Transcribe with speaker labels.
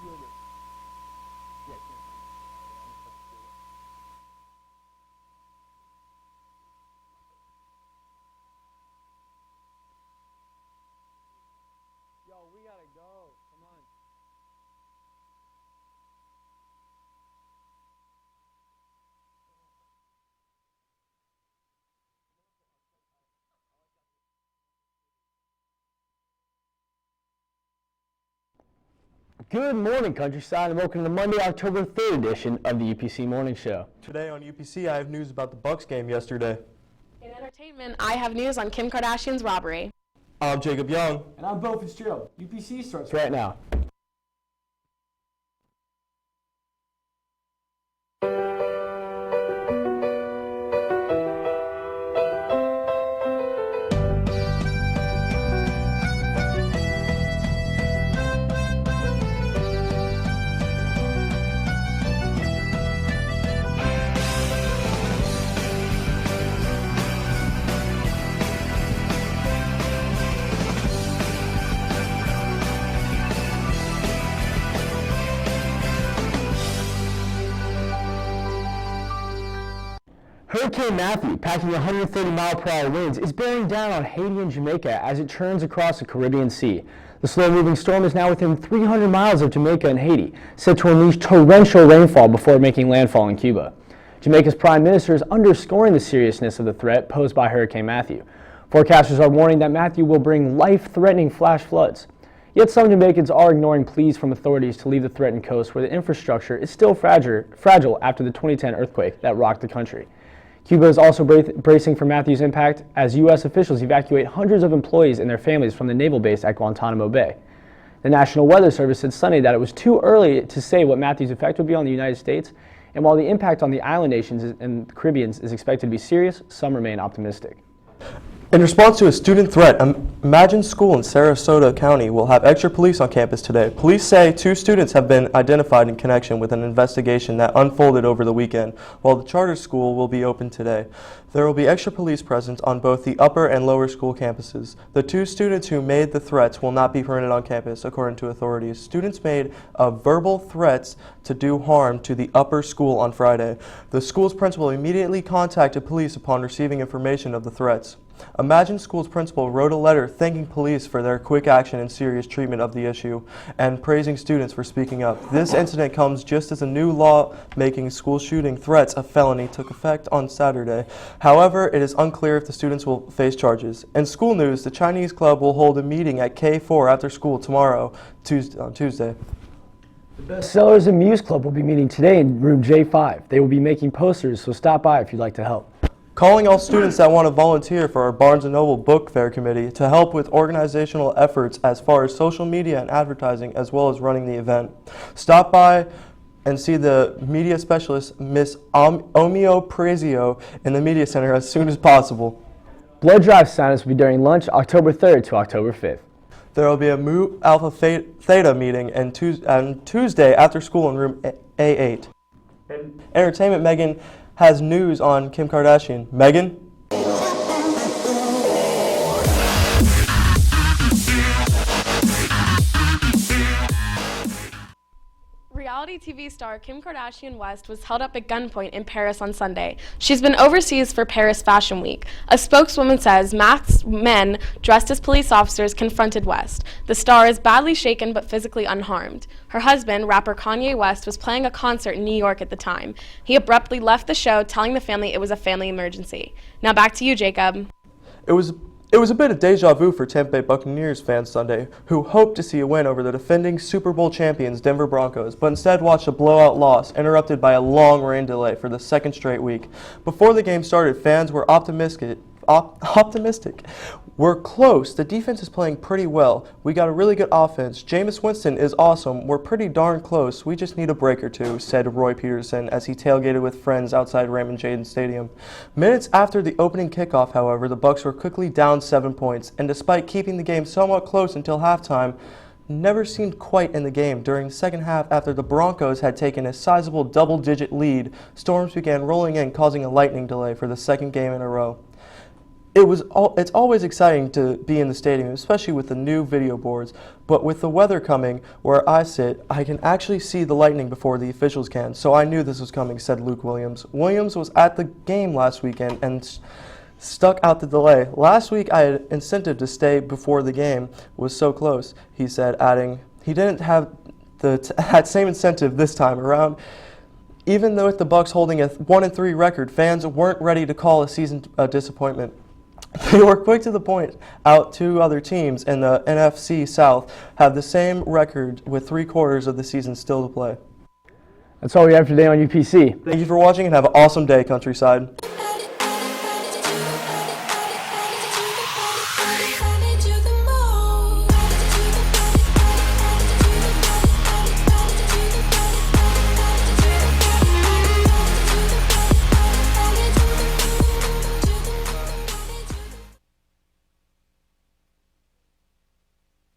Speaker 1: Yo, we gotta go. Come on.
Speaker 2: Good morning, Countryside, and welcome to the Monday, October 3rd edition of the UPC Morning Show.
Speaker 3: Today on UPC, I have news about the Bucks game yesterday.
Speaker 4: In entertainment, I have news on Kim Kardashian's robbery.
Speaker 3: I'm Jacob Young.
Speaker 2: And I'm Bo Fitzgerald. UPC starts right now. Hurricane Matthew, packing 130-mile-per-hour winds, is bearing down on Haiti and Jamaica as it churns across the Caribbean Sea. The slow-moving storm is now within 300 miles of Jamaica and Haiti, set to unleash torrential rainfall before making landfall in Cuba. Jamaica's prime minister is underscoring the seriousness of the threat posed by Hurricane Matthew. Forecasters are warning that Matthew will bring life-threatening flash floods. Yet some Jamaicans are ignoring pleas from authorities to leave the threatened coast where the infrastructure is still fragile after the 2010 earthquake that rocked the country. Cuba is also bracing for Matthew's impact as U.S. officials evacuate hundreds of employees and their families from the naval base at Guantanamo Bay. The National Weather Service said Sunday that it was too early to say what Matthew's effect would be on the United States, and while the impact on the island nations and the Caribbean is expected to be serious, some remain optimistic.
Speaker 3: In response to a student threat, Imagine School in Sarasota County will have extra police on campus today. Police say 2 students have been identified in connection with an investigation that unfolded over the weekend, while the charter school will be open today. There will be extra police presence on both the upper and lower school campuses. The 2 students who made the threats will not be permitted on campus, according to authorities. Students made verbal threats to do harm to the upper school on Friday. The school's principal immediately contacted police upon receiving information of the threats. Imagine School's principal wrote a letter thanking police for their quick action and serious treatment of the issue and praising students for speaking up. This incident comes just as a new law making school shooting threats a felony took effect on Saturday. However, it is unclear if the students will face charges. In school news, the Chinese Club will hold a meeting at K4 after school tomorrow, Tuesday.
Speaker 2: The Bestsellers and Muse Club will be meeting today in room J5. They will be making posters, so stop by if you'd like to help.
Speaker 3: Calling all students that want to volunteer for our Barnes & Noble Book Fair Committee to help with organizational efforts as far as social media and advertising, as well as running the event. Stop by and see the media specialist, Miss Omio Prezio, in the Media Center as soon as possible.
Speaker 2: Blood drive sign-ups will be during lunch October 3rd to October 5th.
Speaker 3: There will be a Mu Alpha Theta meeting on Tuesday after school in room A8. In entertainment, Megan has news on Kim Kardashian. Megan?
Speaker 4: Reality TV star Kim Kardashian West was held up at gunpoint in Paris on Sunday. She's been overseas for Paris Fashion Week. A spokeswoman says masked men dressed as police officers confronted West. The star is badly shaken but physically unharmed. Her husband, rapper Kanye West, was playing a concert in New York at the time. He abruptly left the show, telling the family it was a family emergency. Now back to you, Jacob.
Speaker 3: It was a bit of deja vu for Tampa Bay Buccaneers fans Sunday, who hoped to see a win over the defending Super Bowl champions Denver Broncos, but instead watched a blowout loss interrupted by a long rain delay for the second straight week. Before the game started, fans were optimistic. We're close. The defense is playing pretty well. We got a really good offense. Jameis Winston is awesome. We're pretty darn close. We just need a break or two, said Roy Peterson as he tailgated with friends outside Raymond James Stadium. Minutes after the opening kickoff, however, the Bucs were quickly down 7 points, and despite keeping the game somewhat close until halftime, never seemed quite in the game. During the second half, after the Broncos had taken a sizable double-digit lead, storms began rolling in, causing a lightning delay for the second game in a row. It's always exciting to be in the stadium, especially with the new video boards. But with the weather coming where I sit, I can actually see the lightning before the officials can. So I knew this was coming, said Luke Williams. Williams was at the game last weekend and stuck out the delay. Last week I had incentive to stay before the game was so close, he said, adding he didn't have that same incentive this time around. Even though with the Bucks holding a 1-3 record, fans weren't ready to call a season a disappointment. They were quick to the point out. Two other teams in the NFC South have the same record with 3/4 of the season still to play.
Speaker 2: That's all we have today on UPC.
Speaker 3: Thank you for watching and have an awesome day, Countryside.